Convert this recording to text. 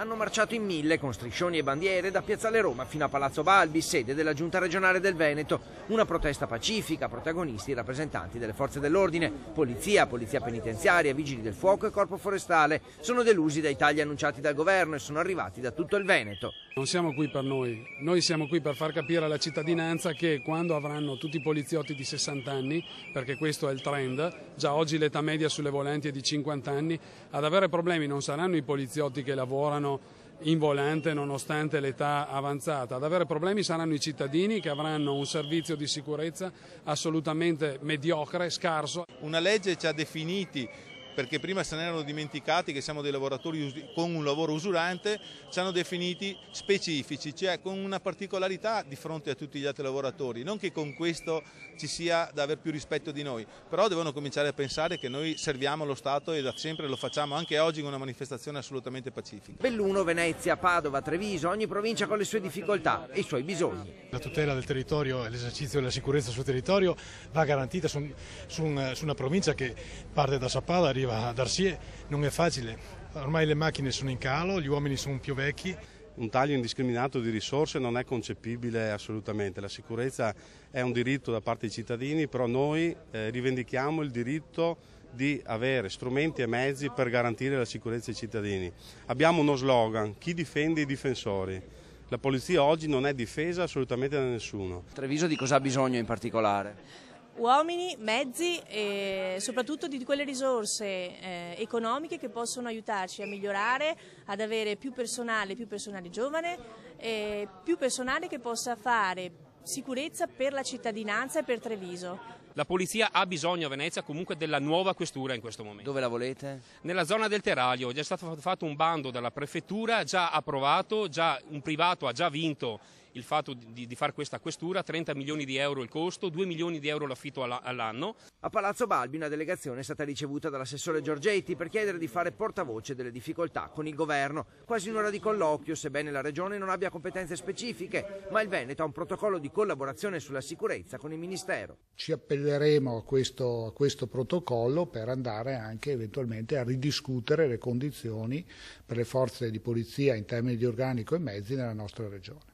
Hanno marciato in 1000 con striscioni e bandiere da Piazzale Roma fino a Palazzo Balbi, sede della Giunta regionale del Veneto. Una protesta pacifica, protagonisti i rappresentanti delle forze dell'ordine, polizia penitenziaria, vigili del fuoco e corpo forestale. Sono delusi dai tagli annunciati dal governo e sono arrivati da tutto il Veneto. Non siamo qui per noi siamo qui per far capire alla cittadinanza che quando avranno tutti i poliziotti di 60 anni, perché questo è il trend, già oggi l'età media sulle volenti è di 50 anni, ad avere problemi non saranno i poliziotti che lavorano in volante nonostante l'età avanzata, ad avere problemi saranno i cittadini che avranno un servizio di sicurezza assolutamente mediocre, scarso. Una legge ci ha definiti, perché prima se ne erano dimenticati che siamo dei lavoratori con un lavoro usurante, ci hanno definiti specifici, cioè con una particolarità di fronte a tutti gli altri lavoratori, non che con questo ci sia da aver più rispetto di noi, però devono cominciare a pensare che noi serviamo lo Stato e da sempre lo facciamo, anche oggi con una manifestazione assolutamente pacifica. Belluno, Venezia, Padova, Treviso, ogni provincia con le sue difficoltà e i suoi bisogni. La tutela del territorio e l'esercizio della sicurezza sul territorio va garantita su una provincia che parte da Sappada, arriva ad Arsie, non è facile, ormai le macchine sono in calo, gli uomini sono più vecchi. Un taglio indiscriminato di risorse non è concepibile assolutamente, la sicurezza è un diritto da parte dei cittadini, però noi rivendichiamo il diritto di avere strumenti e mezzi per garantire la sicurezza ai cittadini. Abbiamo uno slogan, chi difende i difensori. La polizia oggi non è difesa assolutamente da nessuno. Treviso di cosa ha bisogno in particolare? Uomini, mezzi e soprattutto di quelle risorse economiche che possono aiutarci a migliorare, ad avere più personale giovane, più personale che possa fare sicurezza per la cittadinanza e per Treviso. La polizia ha bisogno a Venezia comunque della nuova questura in questo momento. Dove la volete? Nella zona del Teraglio, è già stato fatto un bando dalla prefettura, già approvato, già un privato ha già vinto il fatto di fare questa questura, 30 milioni di euro il costo, 2 milioni di euro l'affitto all'anno. A Palazzo Balbi una delegazione è stata ricevuta dall'assessore Giorgetti per chiedere di fare portavoce delle difficoltà con il governo. Quasi un'ora di colloquio, sebbene la regione non abbia competenze specifiche, ma il Veneto ha un protocollo di collaborazione sulla sicurezza con il Ministero. Ci appelleremo a questo protocollo per andare anche eventualmente a ridiscutere le condizioni per le forze di polizia in termini di organico e mezzi nella nostra regione.